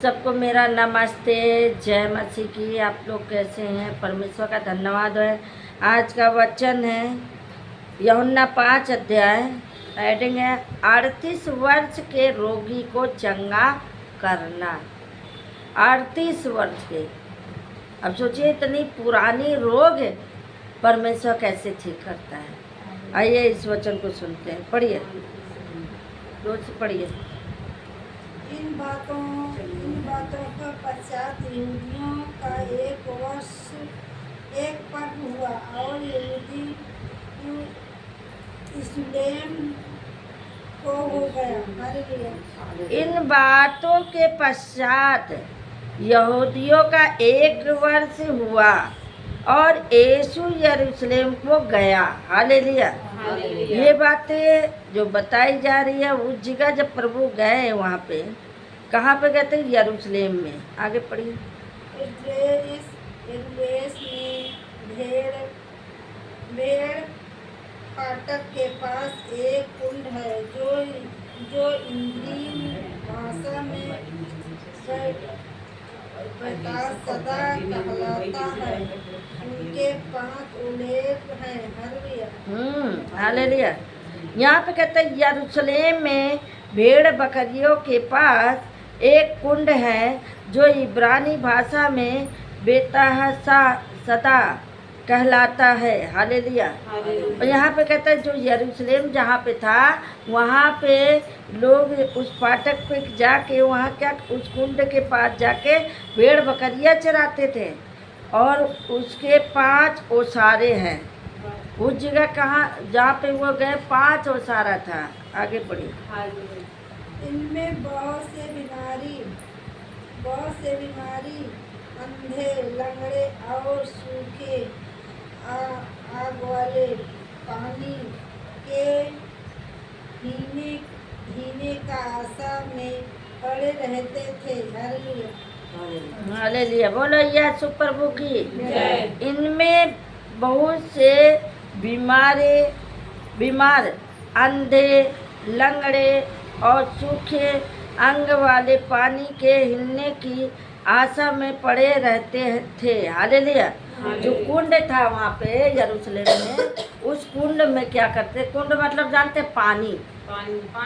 सबको मेरा नमस्ते, जय मसीह की। आप लोग कैसे हैं? परमेश्वर का धन्यवाद है। आज का वचन है यूहन्ना 5 अध्याय, हेडिंग है 38 वर्ष के रोगी को चंगा करना। 38 वर्ष के, अब सोचिए इतनी पुरानी रोग है, परमेश्वर कैसे ठीक करता है। आइए इस वचन को सुनते हैं। पढ़िए, रोज पढ़िए। इन बातों का पश्चात यहूदियों का एक पर्व हुआ और यहूदी यरूशलेम को हो गया। हालेलुया। इन बातों के पश्चात यहूदियों का एक वर्ष हुआ और यीशु यरूशलेम को गया। हालेलुया। ये बातें जो बताई जा रही है उस जगह जब प्रभु गए, वहाँ पे कहाँ पे गए थे? यरूशलेम में। आगे पढ़िए। भेड़ फाटक के पास एक कुंड है जो इब्री भाषा में सदा कहलाता है। उनके 5 उल्लेख हैं। हालेलुया। हालेलुया। यहाँ पे कहते हैं यरूशलेम में भेड़ बकरियों के पास एक कुंड है जो इब्रानी भाषा में बेतहसा सदा कहलाता है। हालेलुया। और यहाँ पे कहते हैं जो यरूशलेम जहाँ पे था, वहाँ पे लोग उस फाटक पे जाके वहाँ क्या उस कुंड के पास जाके भेड़ बकरियाँ चराते थे और उसके 5 ओसारे हैं। उस जगह कहाँ जहाँ पे वो गए 5 ओसारा था। आगे बढ़िए। इनमें बहुत से बीमारी, अंधे, लंगड़े और सूखे, आग वाले, पानी के पीने का आशा में पड़े रहते थे। हालेलुया। हालेलुया। बोलो यीशु प्रभु की। इनमें बहुत से बीमार, अंधे, लंगड़े और सूखे अंग वाले पानी के हिलने की आशा में पड़े रहते थे। हालेलुया। जो कुंड था वहाँ पे यरूशलेम में, उस कुंड में क्या करते? कुंड मतलब जानते? पानी,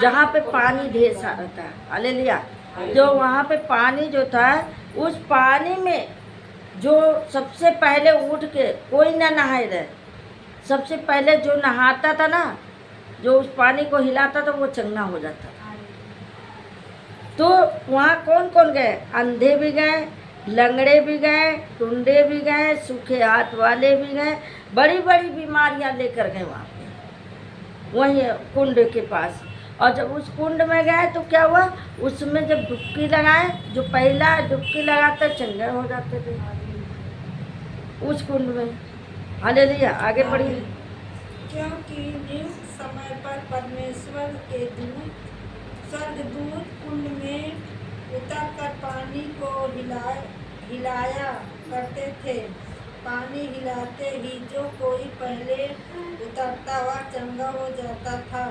जहाँ पे पानी ढेर सारा था। हालेलुया। जो वहाँ पे पानी जो था, उस पानी में जो सबसे पहले उठ के कोई ना नहाए रहे, सबसे पहले जो नहाता था ना, जो उस पानी को हिलाता था, वो चंगा हो जाता। तो वहाँ कौन कौन गए? अंधे भी गए, लंगड़े भी गए, टुंडे भी गए, सूखे हाथ वाले भी गए, बड़ी बड़ी बीमारियाँ लेकर गए वहाँ पे, वहीं कुंड के पास। और जब उस कुंड में गए तो क्या हुआ? उसमें जब डुबकी लगाए, जो पहला डुबकी लगाते चंगे हो जाते थे उस कुंड में। हालेलुया। आगे बढ़िए। क्योंकि नियुक्त समय पर परमेश्वर के स्वर्गदूत कुंड में उतरकर पानी को हिलाया करते थे। पानी हिलाते ही जो कोई पहले उतरता वह चंगा हो जाता था,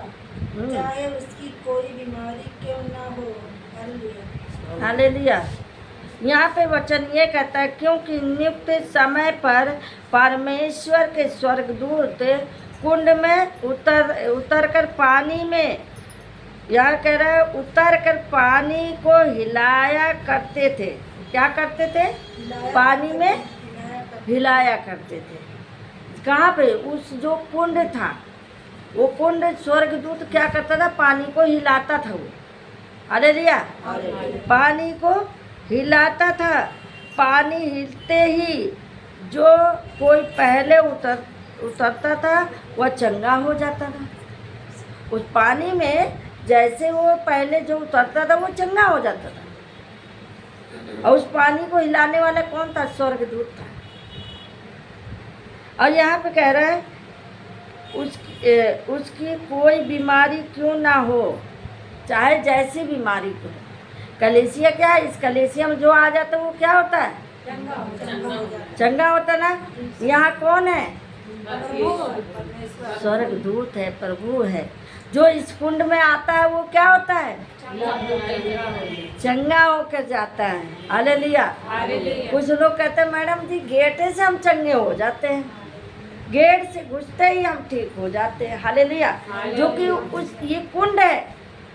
चाहे उसकी कोई बीमारी क्यों ना हो। हालेलुया। हालेलुया। यहाँ पे वचन ये कहता है क्योंकि नियुक्त समय पर परमेश्वर के स्वर्गदूत कुंड में उतर कर पानी में, यहाँ कह रहा है उतर कर पानी को हिलाया करते थे। क्या करते थे? पानी में हिलाया करते थे। कहाँ पे? उस जो कुंड था, वो कुंड स्वर्गदूत क्या करता था? पानी को हिलाता था वो। हालेलुया। पानी को हिलाता था। पानी हिलते ही जो कोई पहले उतरता था वह चंगा हो जाता था। उस पानी में जैसे वो पहले जो उतरता था वो चंगा हो जाता था। और उस पानी को हिलाने वाला कौन था? स्वर्गदूत था। और यहाँ पे कह रहा है उसकी कोई बीमारी क्यों ना हो, चाहे जैसी बीमारी को। कलेसिया क्या है? इस कलेसिया में जो आ जाता है वो क्या होता है? चंगा होता ना। यहाँ कौन है? स्वर्गदूत है, प्रभु है। जो इस कुंड में आता है वो क्या होता है? चंगा होकर जाता है। हालेलुया। कुछ लोग कहते हैं मैडम जी गेटे से हम चंगे हो जाते हैं, गेट से घुसते ही हम ठीक हो जाते हैं। हालेलुया। जो कि उस ये कुंड है,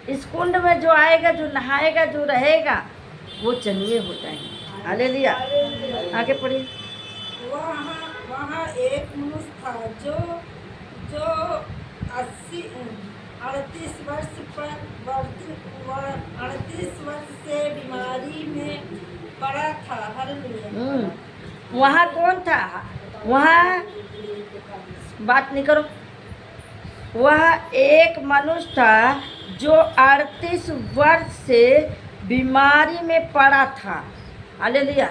इस कुंड में जो आएगा, जो नहाएगा, जो रहेगा, वो चंगे हो जाएंगे। हालेलुया। आगे पढ़िए। वहाँ वहाँ एक मनुष्य था जो जो 38 वर्ष पर 38 वर्ष से बीमारी में पड़ा था। हालेलुया। वहाँ कौन था? वहाँ बात नहीं करो। वह एक मनुष्य था जो 38 वर्ष से बीमारी में पड़ा था। हालेलुया।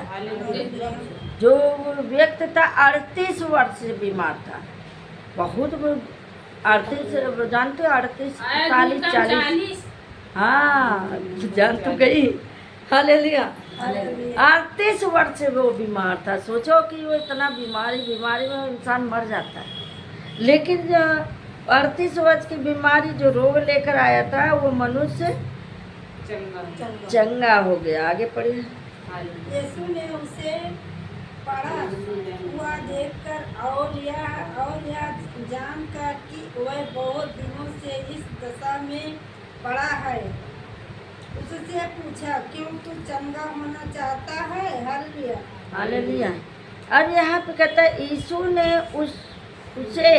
जो व्यक्ति था 38 वर्ष से बीमार था। बहुत 38 जानते हो? 38 40 40 हाँ जान तो गई। हालेलुया। 38 वर्ष से वो बीमार था। सोचो कि वो इतना बीमारी में इंसान मर जाता है, लेकिन जो 38 वर्ष की बीमारी जो रोग लेकर आया था वो मनुष्य चंगा हो गया। आगे पढ़िए। यीशु ने उसे पड़ा हुआ देखकर और यह जानकर कि वह बहुत दिनों से इस दशा में पड़ा है, उससे पूछा, क्यों तू चंगा होना चाहता है? हालेलुया। हालेलुया। अब यहाँ पे कहता है यीशु ने उसे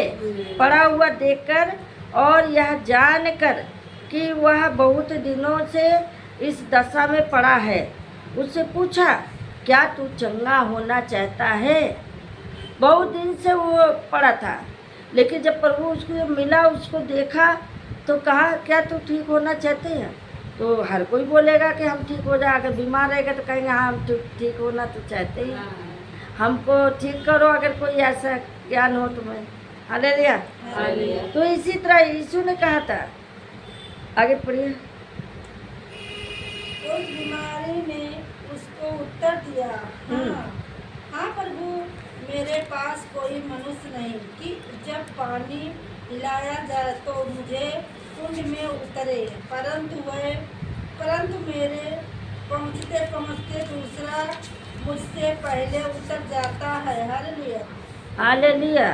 पड़ा हुआ देखकर और यह जानकर कि वह बहुत दिनों से इस दशा में पड़ा है, उससे पूछा, क्या तू चंगा होना चाहता है? बहुत दिन से वो पड़ा था, लेकिन जब प्रभु उसको मिला, उसको देखा, तो कहा, क्या तू ठीक होना चाहते हैं? तो हर कोई बोलेगा कि हम ठीक हो जाए। अगर बीमार रहेगा तो कहेंगे हाँ हम ठीक होना तो चाहते ही, हमको ठीक करो। अगर कोई ऐसा ज्ञान हो तुम्हें। हालेलुया। तो इसी तरह यीशु ने कहा था। आगे पढ़िए। उस बीमारी ने उसको उत्तर दिया, हाँ प्रभु, मेरे पास कोई मनुष्य नहीं कि जब पानी हिलाया जाए तो मुझे कुंड में उतरे, परंतु मेरे पहुँचते पहुँचते दूसरा मुझसे पहले उतर जाता है। हालेलुया। हालेलुया।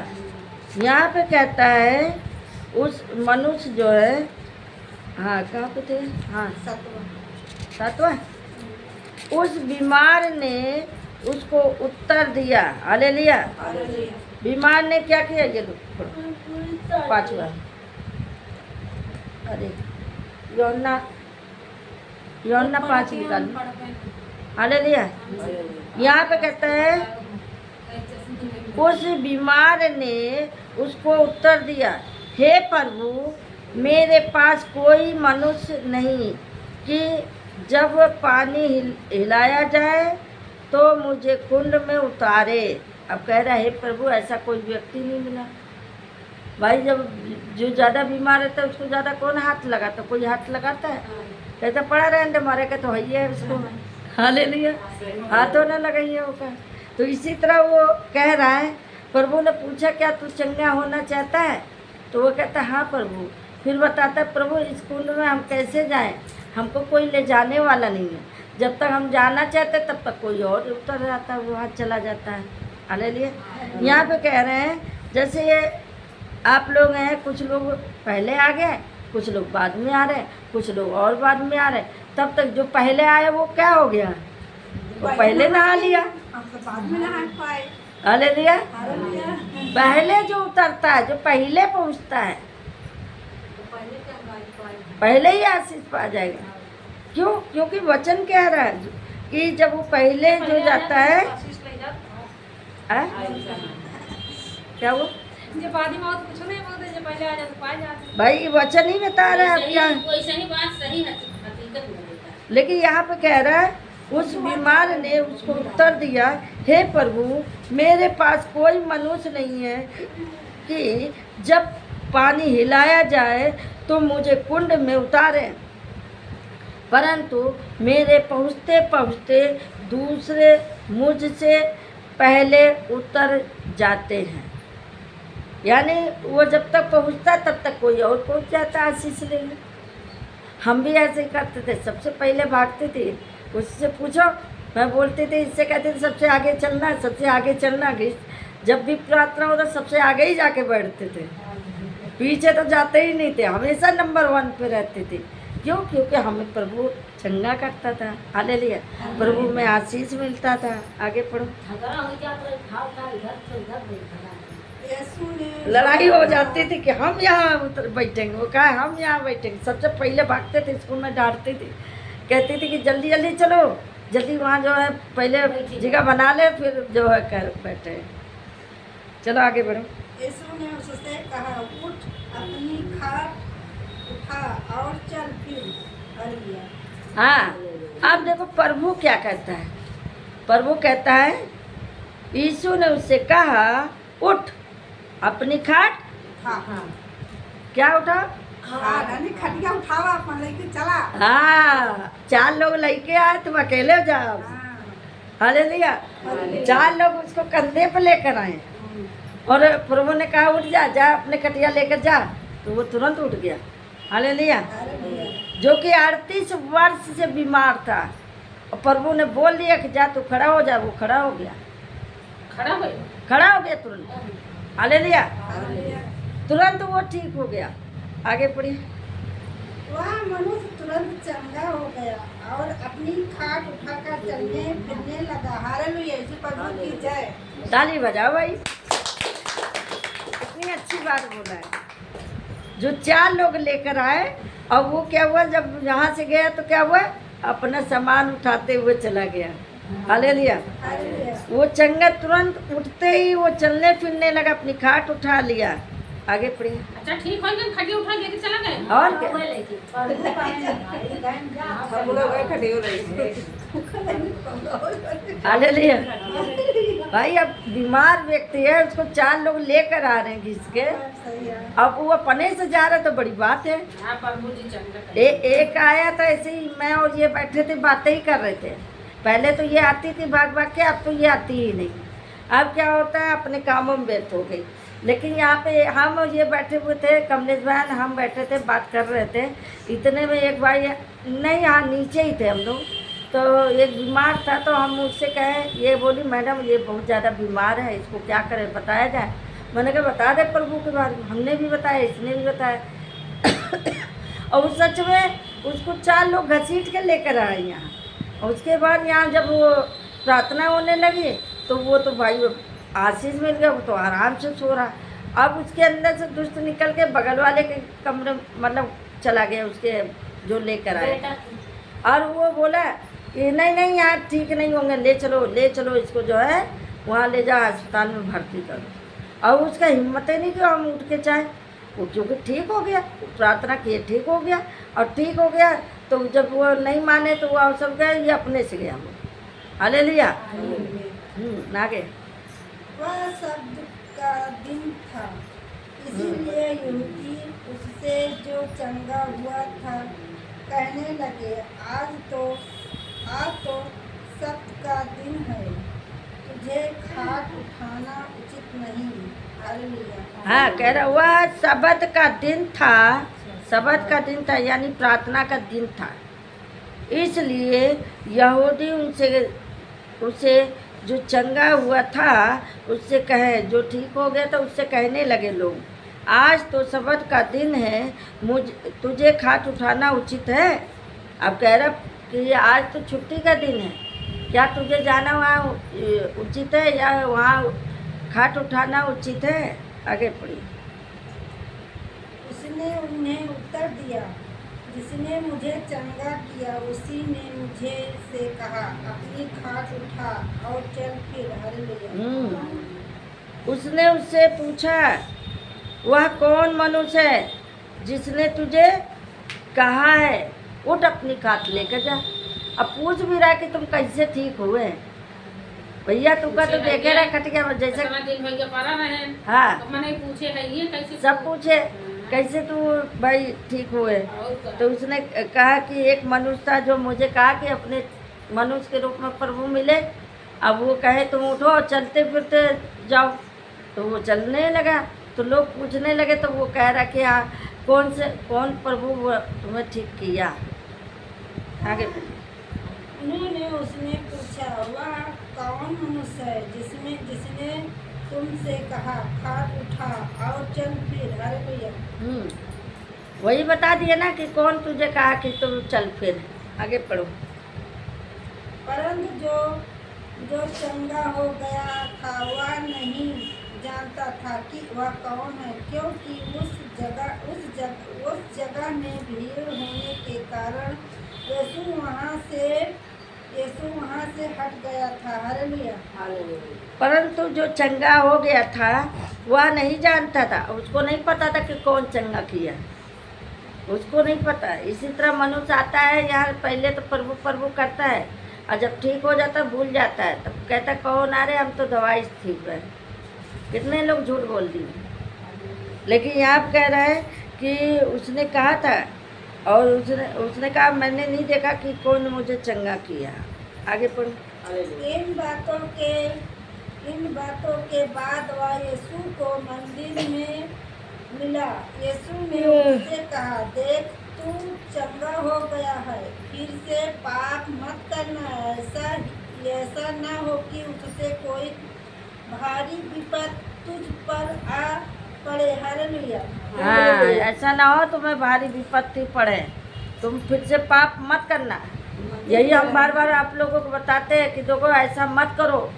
यहाँ पे कहता है उस मनुष्य जो है, हाँ कहाँ पे थे? हाँ सातवां। उस बीमार ने उसको उत्तर दिया। हालेलुया। बीमार ने क्या किया? ये लो पांचवा। अरे यौना 5 निकाल। हालेलुया। यहाँ पे कहता है उस बीमार ने उसको उत्तर दिया, हे प्रभु, मेरे पास कोई मनुष्य नहीं कि जब पानी हिलाया जाए तो मुझे कुंड में उतारे। अब कह रहा है हे प्रभु, ऐसा कोई व्यक्ति नहीं मिला। भाई जब जो ज़्यादा बीमार रहता है उसको ज़्यादा कौन हाथ लगाता? कोई हाथ लगाता है? कहता पड़ा रहने मारे का तो है उसको। हालेलुया। हाथों न लगाइए होगा। तो इसी तरह वो कह रहा है, प्रभु ने पूछा, क्या तू चंगा होना चाहता है? तो वो कहता हाँ प्रभु। फिर बताता है, प्रभु इस कुंड में हम कैसे जाएं? हमको कोई ले जाने वाला नहीं है। जब तक हम जाना चाहते तब तक कोई और उतर जाता है, वो हाथ चला जाता है। हालेलुया। यहाँ पे कह रहे हैं जैसे ये आप लोग हैं, कुछ लोग पहले आ गए, कुछ लोग बाद में आ रहे, कुछ लोग और बाद में आ रहे। तब तक जो पहले आए वो क्या हो गया? वो पहले नहा लिया, बाद में नहा पाए। हालेलुया। पहले जो उतरता है, जो पहले पहुंचता है, पहले ही आशीष पा जाएगा। क्यों? क्योंकि वचन कह रहा है कि जब वो पहले जो जाता है क्या वो भाई वचन ही बता रहा है क्या? लेकिन यहाँ पे कह रहा है उस बीमार ने उसको उत्तर दिया, हे प्रभु, मेरे पास कोई मनुष्य नहीं है कि जब पानी हिलाया जाए तो मुझे कुंड में उतारे, परंतु मेरे पहुँचते पहुँचते दूसरे मुझसे पहले उतर जाते हैं। यानी वो जब तक पहुंचता तब तक कोई और पहुंच जाता आशीष लेने। हम भी ऐसे ही करते थे, सबसे पहले भागते थे, उससे पूछो, मैं बोलते थे, इससे कहते थे सबसे आगे चलना, सबसे आगे चलना। जब भी प्रार्थना होता सबसे आगे ही जाके बैठते थे, पीछे तो जाते ही नहीं थे, हमेशा नंबर 1 पे रहते थे। क्यों? क्योंकि हमें प्रभु चंगा करता था। हालेलुया। प्रभु में आशीष मिलता था। आगे पढ़ो। यीशु ने लड़ाई हो जाती थी कि हम यहाँ उतर बैठेंगे, वो कहा हम यहाँ बैठेंगे। सबसे पहले भागते थे, स्कूल में डांटते थे, कहती थी कि जल्दी जल्दी चलो, जल्दी वहाँ जो है पहले जगह बना ले, फिर जो है कर बैठे। चलो आगे बढ़ो। यीशु ने उससे कहा, उठ, अपनी खाट उठा और चल फिर। हालेलुया। हाँ, अब देखो प्रभु क्या कहता है। प्रभु कहता है, यीशु ने उससे कहा, उठ, अपनी खाट। हाँ, क्या उठा? रानी खटिया उठावा, अपन लेके चला। हाँ, 4 लोग लेके आए, तुम अकेले जाओ। हाँ, हालेलुया। 4 लोग उसको कंधे पे लेकर आए और प्रभु ने कहा, उठ जा, जा अपने खटिया लेकर जा, तो वो तुरंत उठ गया। हालेलुया। हालेलुया। जो कि 38 वर्ष से बीमार था, और प्रभु ने बोल दिया कि जा तू खड़ा हो जा, वो खड़ा हो गया, खड़ा हो गया तुरंत। हालेलुया। हालेलुया। तुरंत वो ठीक हो गया। आगे पढ़िए। वह मनुष्य तुरंत चंगा हो गया और अपनी खाट उठाकर चलने फिरने लगा। हालेलुया। यीशु प्रभु की जय। ताली बजाओ भाई, इतनी अच्छी बात बोला है। जो 4 लोग लेकर आए, और वो क्या हुआ, जब यहाँ से गया तो क्या हुआ, अपना सामान उठाते हुए चला गया। हालेलुया। हालेलुया। वो चंगा तुरंत उठते ही वो चलने फिरने लगा, अपनी खाट उठा लिया। आगे पढ़िए। अच्छा ठीक हो गया, खटिया उठा लेके चला गए। और क्या? हालेलुया। भाई अब बीमार व्यक्ति है, उसको 4 लोग लेकर आ रहे हैं घिस के, सही है। अब वो अपने से जा रहा है तो बड़ी बात है। हाँ, प्रभु जी चंगा करे। एक आया था ऐसे ही, मैं और ये बैठे थे, बातें ही कर रहे थे। पहले तो ये आती थी भाग भाग के, अब तो ये आती ही नहीं। अब क्या होता है, अपने कामों में व्यस्त हो गई। लेकिन यहाँ पे हम और ये बैठे हुए थे, कमलेश बहन, हम बैठे थे, बात कर रहे थे। इतने में एक भाई, नहीं यहाँ नीचे ही थे हम लोग, तो एक बीमार था, तो हम उससे कहे, ये बोली, मैडम ये बहुत ज़्यादा बीमार है, इसको क्या करें, बताया जाए। मैंने कहा बता दे प्रभु के बारे में, हमने भी बताया, इसने भी बताया। और उस सच में उसको 4 लोग घसीट के लेकर आए यहाँ। और उसके बाद यहाँ जब वो प्रार्थना होने लगी, तो वो तो भाई आशीष मिल गया, वो तो आराम से सो रहा। अब उसके अंदर से दुष्ट निकल के बगल वाले के कमरे मतलब चला गया, उसके जो लेकर आए, और वो बोला कि नहीं नहीं यहाँ ठीक नहीं होंगे, ले चलो इसको जो है वहाँ ले जाओ, अस्पताल में भर्ती करो। और उसका हिम्मत ही नहीं कि हम उठ के चाहे, वो क्योंकि ठीक हो गया, प्रार्थना किए ठीक हो गया, और ठीक हो गया तो जब वो नहीं माने तो वो सब गए, ये अपने से गया। हालेलुया। आगे। वह शब्द का दिन था, इसीलिए यहूदी उससे जो चंगा हुआ था कहने लगे, आज तो सब्त का दिन है, तुझे खाट उठाना उचित नहीं। हालेलुया। हाँ, कह रहा वह सबत का दिन था, सबत का दिन था यानी प्रार्थना का दिन था। इसलिए यहूदी उसे जो चंगा हुआ था उससे कहे, जो ठीक हो गया तो उससे कहने लगे लोग, आज तो सबत का दिन है, तुझे खाट उठाना उचित है। अब कह रहा कि आज तो छुट्टी का दिन है, क्या तुझे जाना वहाँ उचित है, या वहाँ खाट उठाना उचित है। आगे पढ़िए। उसने उन्हें उत्तर दिया, जिसने मुझे चंगा किया उसी ने मुझे से कहा, अपनी खाट उठा और चल फिर। हालेलुया। उसने उससे पूछा, वह कौन मनुष्य है जिसने तुझे कहा है उठ अपनी खाट लेकर जा। अब पूछ भी रहा है कि तुम कैसे ठीक हुए। भैया तुमका तो देखे रहे खटिया में जैसे, इतना दिन भैया पड़ा रहे। हाँ, तो मैंने पूछे है ये कैसे, सब पूछे कैसे तू भाई ठीक हुए। और क्या? तो उसने कहा कि एक मनुष्य था जो मुझे कहा कि अपने मनुष्य के रूप में प्रभु मिले, अब वो कहे तुम उठो चलते फिरते जाओ, तो वो चलने लगा। तो लोग पूछने लगे तो वो कह रहा कि हाँ कौन प्रभु तुम्हें ठीक किया। आगे उन्होंने उसने पूछा, वह कौन मनुष्य है जिसने तुमसे कहा खाट उठा और चल फिर। हालेलुया। वही बता दिया ना कि कौन तुझे कहा कि तुम चल फिर। आगे पढ़ो। परंतु जो चंगा हो गया था वह नहीं जानता था कि वह कौन है, क्योंकि उस जगह में भीड़ होने के कारण यीशु वहाँ से हट गया था। हालेलुया। परंतु जो चंगा हो गया था वह नहीं जानता था, उसको नहीं पता था कि कौन चंगा किया, उसको नहीं पता। इसी तरह मनुष्य आता है यहाँ, पहले तो प्रभु प्रभु करता है और जब ठीक हो जाता है भूल जाता है, तब कहता कौन आ रहे हम तो दवाई से ठीक है। कितने लोग झूठ बोल दिए। लेकिन यहाँ कह रहा है कि उसने कहा था और उसने कहा मैंने नहीं देखा कि कौन मुझे चंगा किया। आगे पढ़ो। इन बातों के बाद वह यीशु को मंदिर में मिला। यीशु ने उससे कहा, देख तू चंगा हो गया है, फिर से पाप मत करना, ऐसा ना हो कि उससे कोई भारी विपद तुझ पर आ पड़े। हालेलुया। हाँ, ऐसा ना हो तुम्हें भारी विपत्ति पड़े, तुम फिर से पाप मत करना। यही हम बार बार आप लोगों को बताते हैं कि देखो ऐसा मत करो,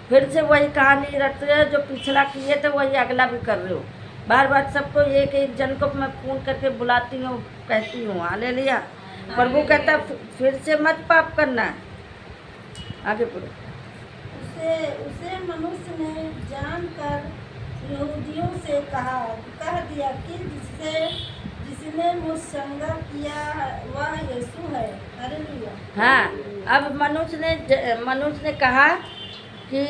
फिर से वही कहानी रटते हैं जो पिछला किए थे वही अगला भी कर रहे हो। बार बार सबको एक जन को मैं फोन करके बुलाती हूँ, कहती हूँ। हालेलुया। प्रभु कहता फिर से मत पाप करना। आगे पढ़ो। उसे मनुष्य ने जानकर यहूदियों से कह दिया कि जिसने मुझ चंगा किया वह यीशु है। हालेलुया। हाँ, अब मनुष्य ने कहा कि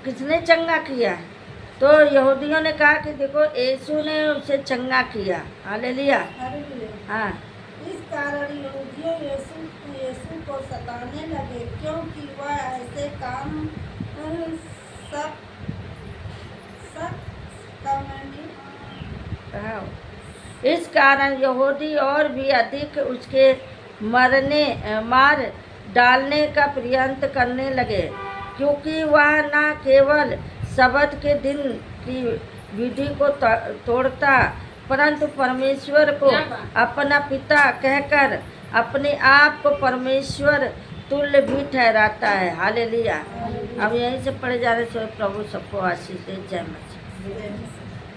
किसने चंगा किया, तो यहूदियों ने कहा कि देखो यीशु ने उसे चंगा किया। हालेलुया। हाँ, इस कारण यहूदियों यीशु को सताने लगे, क्योंकि वह ऐसे काम सब इस कारण यहूदी और भी अधिक उसके मार डालने का प्रयत्न करने लगे, क्योंकि वह न केवल सबत के दिन की विधि को तोड़ता, परंतु परमेश्वर को अपना पिता कहकर अपने आप को परमेश्वर तुल्य भी ठहराता है। हालेलुया। अब यहीं से पढ़े जा रहे। प्रभु सबको आशीष दे। जय मसीह।